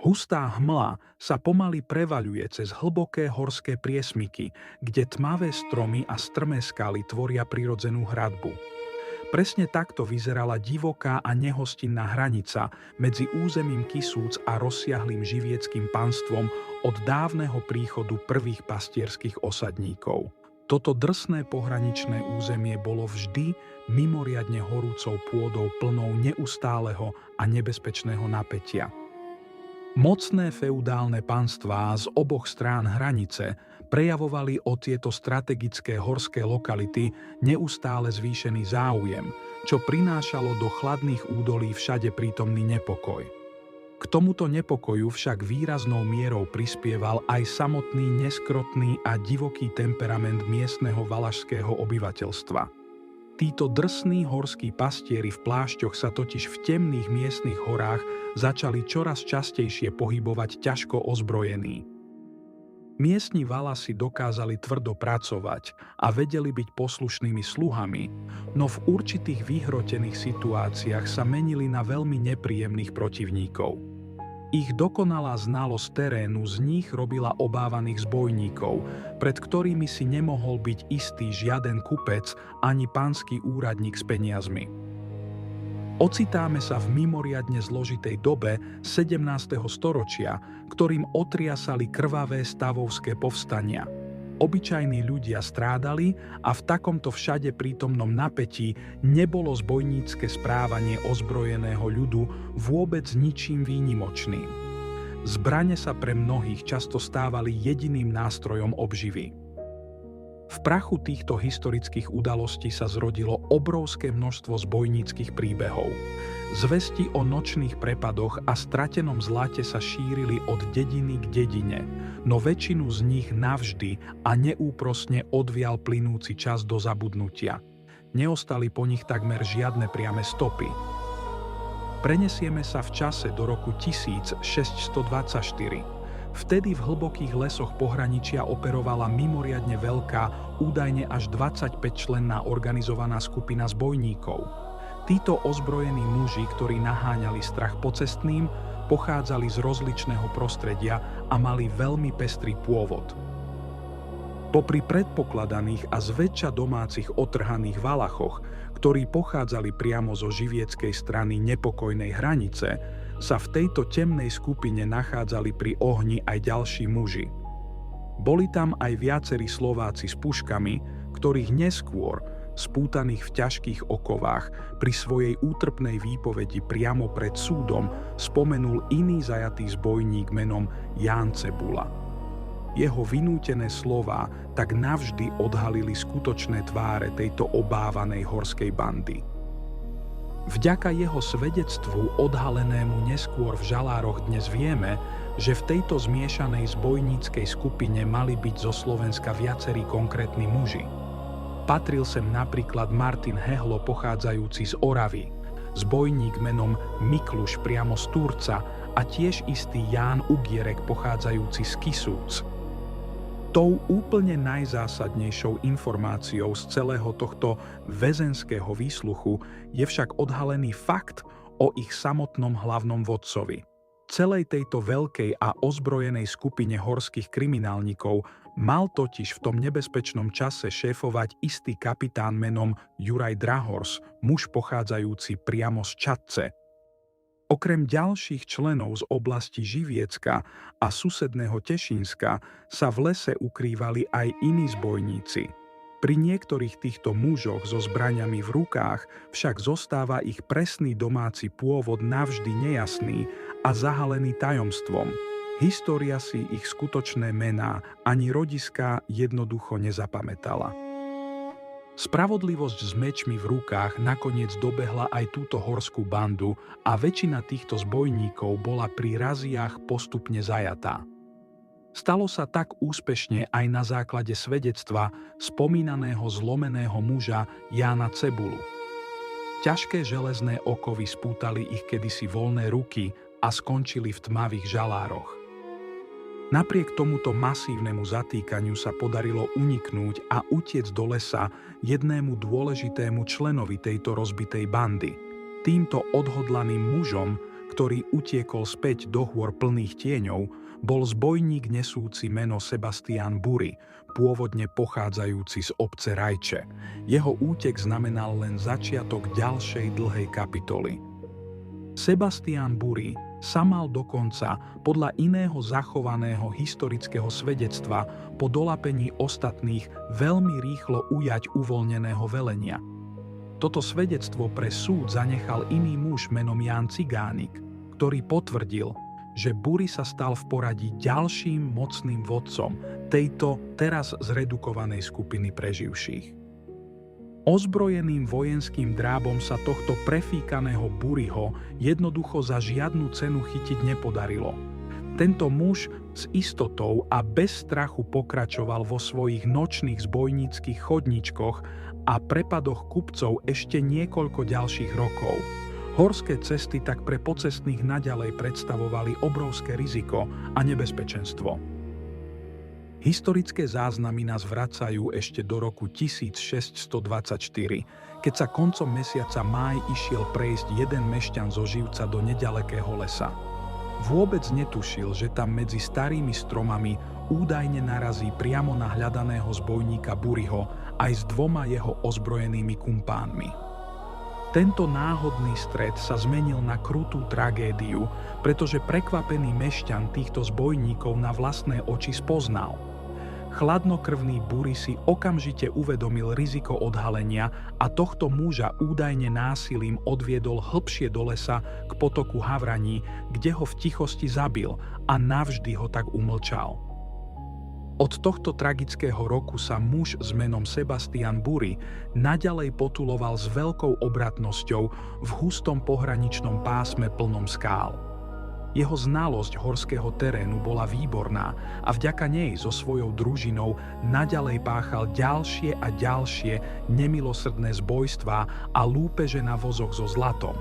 Hustá hmla sa pomaly prevaľuje cez hlboké horské priesmyky, kde tmavé stromy a strmé skaly tvoria prirodzenú hradbu. Presne takto vyzerala divoká a nehostinná hranica medzi územím Kisúc a rozsiahlým živieckým panstvom od dávneho príchodu prvých pastierských osadníkov. Toto drsné pohraničné územie bolo vždy mimoriadne horúcou pôdou plnou neustáleho a nebezpečného napätia. Mocné feudálne panstvá z oboch strán hranice prejavovali o tieto strategické horské lokality neustále zvýšený záujem, čo prinášalo do chladných údolí všade prítomný nepokoj. K tomuto nepokoju však výraznou mierou prispieval aj samotný neskrotný a divoký temperament miestneho valašského obyvateľstva. Títo drsní horskí pastieri v plášťoch sa totiž v temných miestnych horách začali čoraz častejšie pohybovať ťažko ozbrojení. Miestni Valasi dokázali tvrdo pracovať a vedeli byť poslušnými sluhami, no v určitých vyhrotených situáciách sa menili na veľmi nepríjemných protivníkov. Ich dokonalá znalosť terénu z nich robila obávaných zbojníkov, pred ktorými si nemohol byť istý žiaden kupec ani pánsky úradník s peniazmi. Ocitáme sa v mimoriadne zložitej dobe 17. storočia, ktorým otriasali krvavé stavovské povstania. Obyčajní ľudia strádali a v takomto všade prítomnom napätí nebolo zbojnícke správanie ozbrojeného ľudu vôbec ničím výnimočným. Zbrane sa pre mnohých často stávali jediným nástrojom obživy. V prachu týchto historických udalostí sa zrodilo obrovské množstvo zbojníckych príbehov. Zvesti o nočných prepadoch a stratenom zlate sa šírili od dediny k dedine, no väčšinu z nich navždy a neúprosne odvial plynúci čas do zabudnutia. Neostali po nich takmer žiadne priame stopy. Prenesieme sa v čase do roku 1624. Vtedy v hlbokých lesoch pohraničia operovala mimoriadne veľká, údajne až 25-členná organizovaná skupina zbojníkov. Títo ozbrojení muži, ktorí naháňali strach pocestným, pochádzali z rozličného prostredia a mali veľmi pestrý pôvod. Popri predpokladaných a zväčša domácich otrhaných Valachoch, ktorí pochádzali priamo zo živieckej strany nepokojnej hranice, sa v tejto temnej skupine nachádzali pri ohni aj ďalší muži. Boli tam aj viacerí Slováci s puškami, ktorých neskôr, spútaných v ťažkých okovách, pri svojej útrpnej výpovedi priamo pred súdom spomenul iný zajatý zbojník menom Ján Cebula. Jeho vynútené slová tak navždy odhalili skutočné tváre tejto obávanej horskej bandy. Vďaka jeho svedectvu odhalenému neskôr v Žalároch dnes vieme, že v tejto zmiešanej zbojníckej skupine mali byť zo Slovenska viacerí konkrétni muži. Patril sem napríklad Martin Hehlo pochádzajúci z Oravy, zbojník menom Mikluš priamo z Turca a tiež istý Ján Ugierek pochádzajúci z Kisúc. Tou úplne najzásadnejšou informáciou z celého tohto väzenského výsluchu je však odhalený fakt o ich samotnom hlavnom vodcovi. Celej tejto veľkej a ozbrojenej skupine horských kriminálnikov mal totiž v tom nebezpečnom čase šéfovať istý kapitán menom Juraj Drahors, muž pochádzajúci priamo z Čadce. Okrem ďalších členov z oblasti Živiecka a susedného Tešínska sa v lese ukrývali aj iní zbojníci. Pri niektorých týchto mužoch so zbraňami v rukách však zostáva ich presný domáci pôvod navždy nejasný a zahalený tajomstvom. História si ich skutočné mená ani rodiská jednoducho nezapamätala. Spravodlivosť s mečmi v rukách nakoniec dobehla aj túto horskú bandu a väčšina týchto zbojníkov bola pri raziách postupne zajatá. Stalo sa tak úspešne aj na základe svedectva spomínaného zlomeného muža Jána Cebulu. Ťažké železné okovy spútali ich kedysi voľné ruky a skončili v tmavých Žalároch. Napriek tomuto masívnemu zatýkaniu sa podarilo uniknúť a utiec do lesa jednému dôležitému členovi tejto rozbitej bandy. Týmto odhodlaným mužom, ktorý utiekol späť do hôr plných tieňov, bol zbojník nesúci meno Sebastián Bury, pôvodne pochádzajúci z obce Rajče. Jeho útek znamenal len začiatok ďalšej dlhej kapitoly. Sebastián Bury sa mal dokonca podľa iného zachovaného historického svedectva po dolapení ostatných veľmi rýchlo ujať uvoľneného velenia. Toto svedectvo pre súd zanechal iný muž menom Ján Cigánik, ktorý potvrdil, že Bury sa stal v poradí ďalším mocným vodcom tejto teraz zredukovanej skupiny preživších. Ozbrojeným vojenským drábom sa tohto prefíkaného Buryho jednoducho za žiadnu cenu chytiť nepodarilo. Tento muž s istotou a bez strachu pokračoval vo svojich nočných zbojníckych chodničkoch a prepadoch kupcov ešte niekoľko ďalších rokov. Horské cesty tak pre pocestných naďalej predstavovali obrovské riziko a nebezpečenstvo. Historické záznamy nás vracajú ešte do roku 1624, keď sa koncom mesiaca máj išiel prejsť jeden mešťan zo Živca do neďalekého lesa. Vôbec netušil, že tam medzi starými stromami údajne narazí priamo na hľadaného zbojníka Buryho aj s dvoma jeho ozbrojenými kumpánmi. Tento náhodný stret sa zmenil na krutú tragédiu, pretože prekvapený mešťan týchto zbojníkov na vlastné oči spoznal. Chladnokrvný Bury si okamžite uvedomil riziko odhalenia a tohto muža údajne násilím odviedol hlbšie do lesa k potoku Havraní, kde ho v tichosti zabil a navždy ho tak umlčal. Od tohto tragického roku sa muž s menom Sebastián Bury naďalej potuloval s veľkou obratnosťou v hustom pohraničnom pásme plnom skál. Jeho znalosť horského terénu bola výborná a vďaka nej so svojou družinou naďalej páchal ďalšie a ďalšie nemilosrdné zbojstvá a lúpeže na vozoch so zlatom.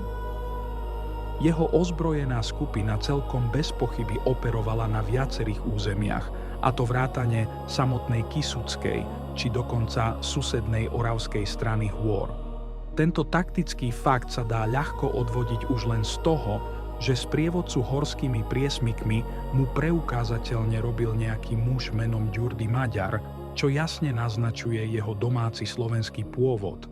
Jeho ozbrojená skupina celkom bez pochyby operovala na viacerých územiach, a to vrátane samotnej Kisuckej, či dokonca susednej oravskej strany hôr. Tento taktický fakt sa dá ľahko odvodiť už len z toho, že sprievodcu horskými priesmykmi mu preukázateľne robil nejaký muž menom Ďurdy Maďar, čo jasne naznačuje jeho domáci slovenský pôvod.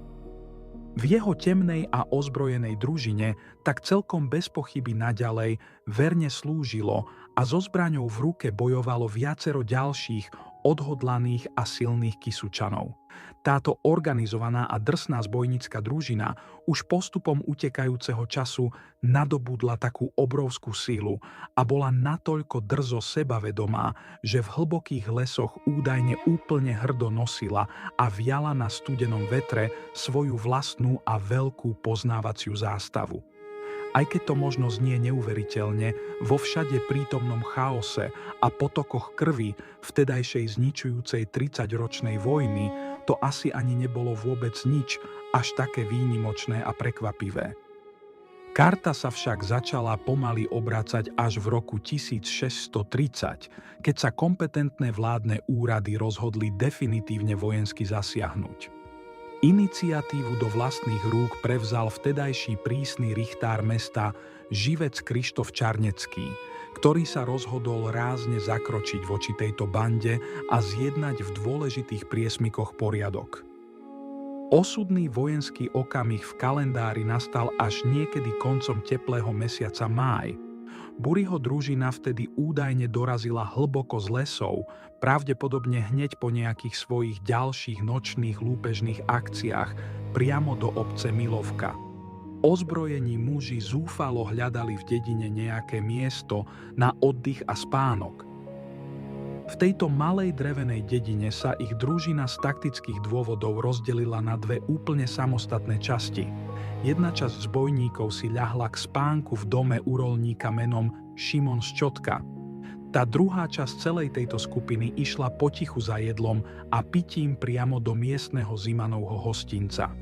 V jeho temnej a ozbrojenej družine tak celkom bez pochyby naďalej verne slúžilo a so zbraňou v ruke bojovalo viacero ďalších odhodlaných a silných Kisučanov. Táto organizovaná a drsná zbojnícka družina už postupom utekajúceho času nadobudla takú obrovskú silu a bola natoľko drzo sebavedomá, že v hlbokých lesoch údajne úplne hrdo nosila a viala na studenom vetre svoju vlastnú a veľkú poznávaciu zástavu. Aj keď to možno znie neuveriteľne, vo všade prítomnom chaose a potokoch krvi vtedajšej zničujúcej 30-ročnej vojny to asi ani nebolo vôbec nič až také výnimočné a prekvapivé. Karta sa však začala pomaly obracať až v roku 1630, keď sa kompetentné vládne úrady rozhodli definitívne vojensky zasiahnuť. Iniciatívu do vlastných rúk prevzal vtedajší prísny richtár mesta Živec Krištof Čarnecký, ktorý sa rozhodol rázne zakročiť voči tejto bande a zjednať v dôležitých priesmykoch poriadok. Osudný vojenský okamih v kalendári nastal až niekedy koncom teplého mesiaca máj. Buryho družina vtedy údajne dorazila hlboko z lesov, pravdepodobne hneď po nejakých svojich ďalších nočných lúpežných akciách priamo do obce Milovka. Ozbrojení muži zúfalo hľadali v dedine nejaké miesto na oddych a spánok. V tejto malej drevenej dedine sa ich družina z taktických dôvodov rozdelila na dve úplne samostatné časti. Jedna časť zbojníkov si ľahla k spánku v dome urolníka menom Šimon Ščotka. Tá druhá časť celej tejto skupiny išla potichu za jedlom a pitím priamo do miestneho Zimanovho hostinca.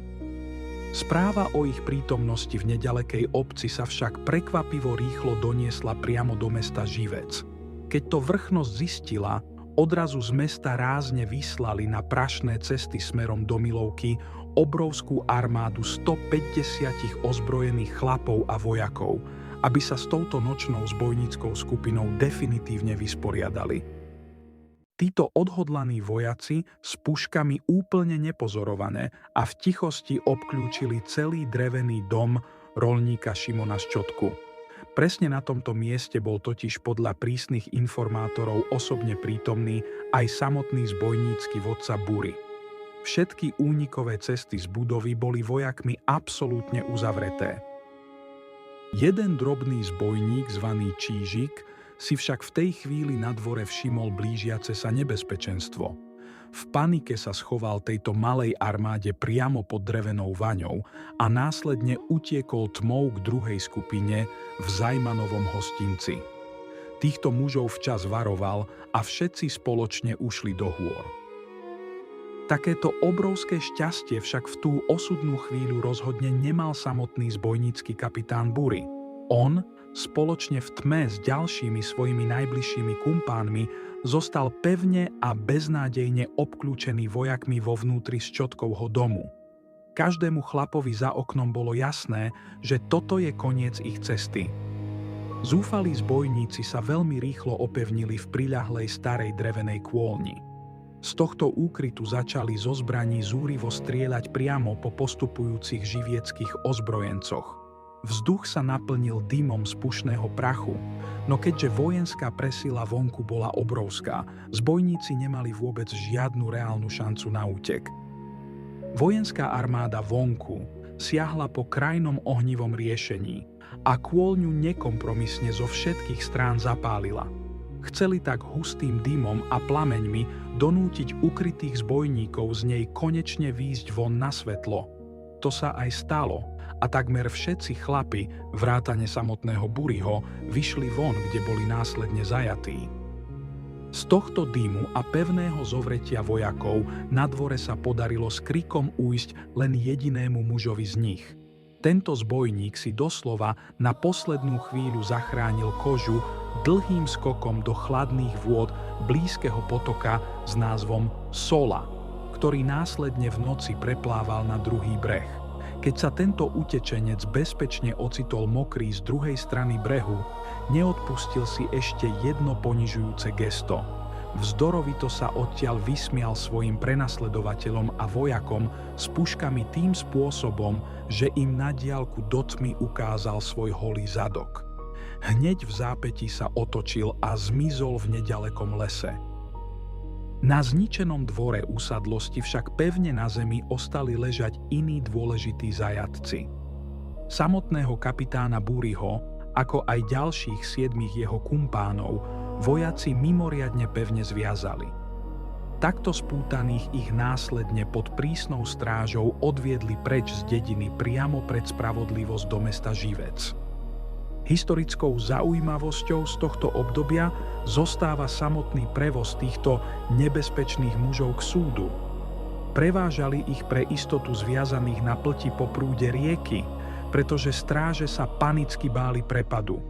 Správa o ich prítomnosti v neďalekej obci sa však prekvapivo rýchlo doniesla priamo do mesta Živec. Keď to vrchnosť zistila, odrazu z mesta rázne vyslali na prašné cesty smerom do Milovky obrovskú armádu 150 ozbrojených chlapov a vojakov aby sa s touto nočnou zbojníckou skupinou definitívne vysporiadali. Títo odhodlaní vojaci s puškami úplne nepozorované a v tichosti obkľúčili celý drevený dom roľníka Šimona Ščotku. Presne na tomto mieste bol totiž podľa prísnych informátorov osobne prítomný aj samotný zbojnícky vodca Buri. Všetky únikové cesty z budovy boli vojakmi absolútne uzavreté. Jeden drobný zbojník zvaný Čížik si však v tej chvíli na dvore všimol blížiace sa nebezpečenstvo. V panike sa schoval tejto malej armáde priamo pod drevenou vaňou a následne utiekol tmou k druhej skupine v Zajmanovom hostinci. Týchto mužov včas varoval a všetci spoločne ušli do hôr. Takéto obrovské šťastie však v tú osudnú chvíľu rozhodne nemal samotný zbojnícky kapitán Buri. On, spoločne v tme s ďalšími svojimi najbližšími kumpánmi, zostal pevne a beznádejne obklúčený vojakmi vo vnútri Ščotkovho domu. Každému chlapovi za oknom bolo jasné, že toto je koniec ich cesty. Zúfalí zbojníci sa veľmi rýchlo opevnili v priľahlej starej drevenej kôlni. Z tohto úkrytu začali zo zbraní zúrivo strieľať priamo po postupujúcich živieckých ozbrojencoch. Vzduch sa naplnil dymom z pušného prachu, no keďže vojenská presila vonku bola obrovská, zbojníci nemali vôbec žiadnu reálnu šancu na útek. Vojenská armáda vonku siahla po krajnom ohnivom riešení a kôlňu nekompromisne zo všetkých strán zapálila. Chceli tak hustým dymom a plameňmi donútiť ukrytých zbojníkov z nej konečne výjsť von na svetlo. To sa aj stalo a takmer všetci chlapi, vrátane samotného Buriho, vyšli von, kde boli následne zajatí. Z tohto dymu a pevného zovretia vojakov na dvore sa podarilo s krikom ujsť len jedinému mužovi z nich. Tento zbojník si doslova na poslednú chvíľu zachránil kožu dlhým skokom do chladných vôd blízkeho potoka s názvom Sola, ktorý následne v noci preplával na druhý breh. Keď sa tento utečenec bezpečne ocitol mokrý z druhej strany brehu, neodpustil si ešte jedno ponižujúce gesto. Vzdorovito sa odtiaľ vysmial svojim prenasledovateľom a vojakom s puškami tým spôsobom, že im na diaľku do tmy ukázal svoj holý zadok. Hneď v zápätí sa otočil a zmizol v nedalekom lese. Na zničenom dvore usadlosti však pevne na zemi ostali ležať iní dôležití zajatci. Samotného kapitána Buriho, ako aj ďalších 7 jeho kumpánov, vojaci mimoriadne pevne zviazali. Takto spútaných ich následne pod prísnou strážou odviedli preč z dediny priamo pred spravodlivosť do mesta Živec. Historickou zaujímavosťou z tohto obdobia zostáva samotný prevoz týchto nebezpečných mužov k súdu. Prevážali ich pre istotu zviazaných na plti po prúde rieky, pretože stráže sa panicky báli prepadu.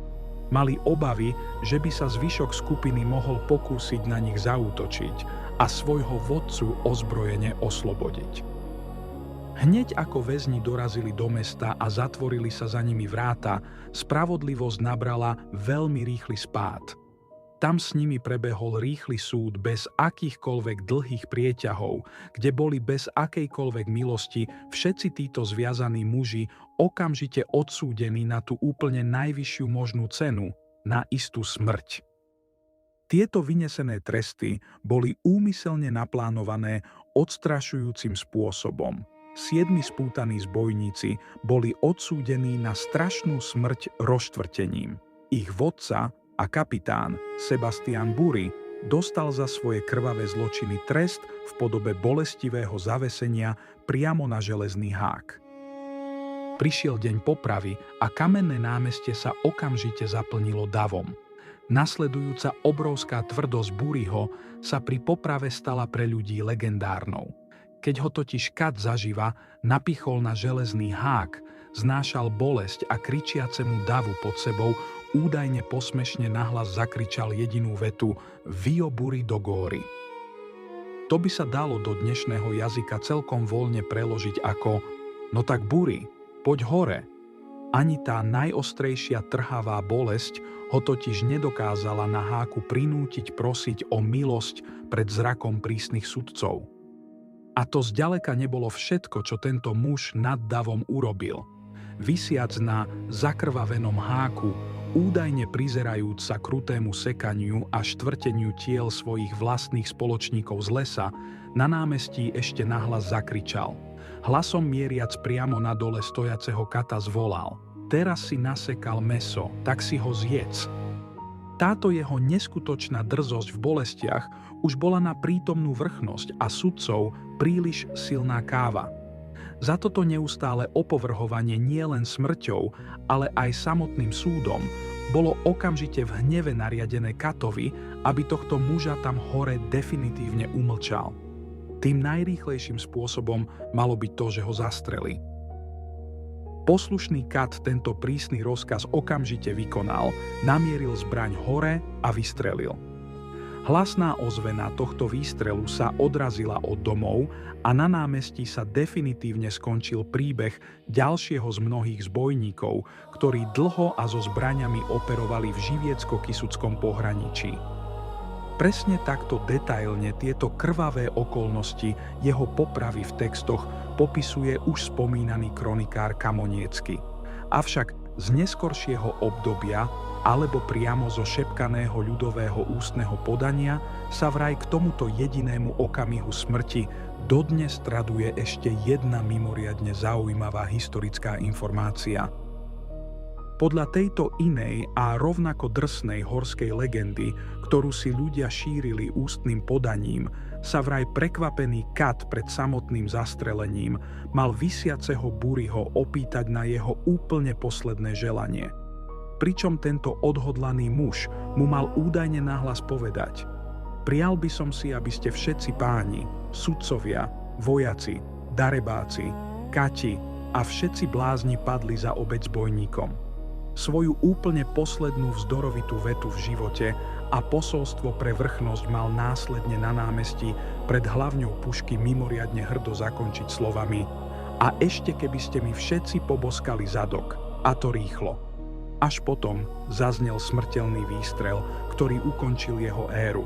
Mali obavy, že by sa zvyšok skupiny mohol pokúsiť na nich zaútočiť a svojho vodcu ozbrojene oslobodiť. Hneď ako väzni dorazili do mesta a zatvorili sa za nimi vráta, spravodlivosť nabrala veľmi rýchly spád. Tam s nimi prebehol rýchly súd bez akýchkoľvek dlhých prieťahov, kde boli bez akejkoľvek milosti všetci títo zviazaní muži okamžite odsúdení na tú úplne najvyššiu možnú cenu, na istú smrť. Tieto vynesené tresty boli úmyselne naplánované odstrašujúcim spôsobom. 7 spútaní zbojníci boli odsúdení na strašnú smrť rozštvrtením. Ich vodca a kapitán Sebastian Buri dostal za svoje krvavé zločiny trest v podobe bolestivého zavesenia priamo na železný hák. Prišiel deň popravy a kamenné námestie sa okamžite zaplnilo davom. Nasledujúca obrovská tvrdosť Buriho sa pri poprave stala pre ľudí legendárnou. Keď ho totiž kat zaživa napichol na železný hák, znášal bolesť a kričiacemu davu pod sebou údajne posmešne nahlas zakričal jedinú vetu Vio Buri do góry. To by sa dalo do dnešného jazyka celkom voľne preložiť ako No tak Buri, poď hore. Ani tá najostrejšia trhavá bolesť ho totiž nedokázala na Háku prinútiť prosiť o milosť pred zrakom prísnych sudcov. A to zďaleka nebolo všetko, čo tento muž nad davom urobil. Visiac na zakrvavenom Háku, údajne prizerajúc sa krutému sekaniu a štvrteniu tiel svojich vlastných spoločníkov z lesa, na námestí ešte nahlas zakričal. Hlasom mieriac priamo na dole stojaceho kata zvolal: "Teraz si nasekal mäso, tak si ho zjedz." Táto jeho neskutočná drzosť v bolestiach už bola na prítomnú vrchnosť a sudcov príliš silná káva. Za toto neustále opovrhovanie nielen smrťou, ale aj samotným súdom bolo okamžite v hneve nariadené Katovi, aby tohto muža tam hore definitívne umlčal. Tým najrýchlejším spôsobom malo byť to, že ho zastrelí. Poslušný Kat tento prísny rozkaz okamžite vykonal, namieril zbraň hore a vystrelil. Hlasná ozvena tohto výstrelu sa odrazila od domov a na námestí sa definitívne skončil príbeh ďalšieho z mnohých zbojníkov, ktorí dlho a so zbraňami operovali v živiecko-kisuckom pohraničí. Presne takto detailne tieto krvavé okolnosti jeho popravy v textoch popisuje už spomínaný kronikár Kamoniecky. Avšak z neskoršieho obdobia alebo priamo zo šepkaného ľudového ústneho podania sa vraj k tomuto jedinému okamihu smrti dodnes traduje ešte jedna mimoriadne zaujímavá historická informácia. Podľa tejto inej a rovnako drsnej horskej legendy, ktorú si ľudia šírili ústnym podaním, sa vraj prekvapený Kat pred samotným zastrelením mal visiaceho Buriho opýtať na jeho úplne posledné želanie. Pričom tento odhodlaný muž mu mal údajne nahlas povedať: "Prial by som si, aby ste všetci páni, sudcovia, vojaci, darebáci, kati a všetci blázni padli za obeť zbojníkom." Svoju úplne poslednú vzdorovitú vetu v živote a posolstvo pre vrchnosť mal následne na námestí pred hlavňou pušky mimoriadne hrdo zakončiť slovami: "A ešte keby ste mi všetci poboskali zadok, a to rýchlo." Až potom zaznel smrteľný výstrel, ktorý ukončil jeho éru.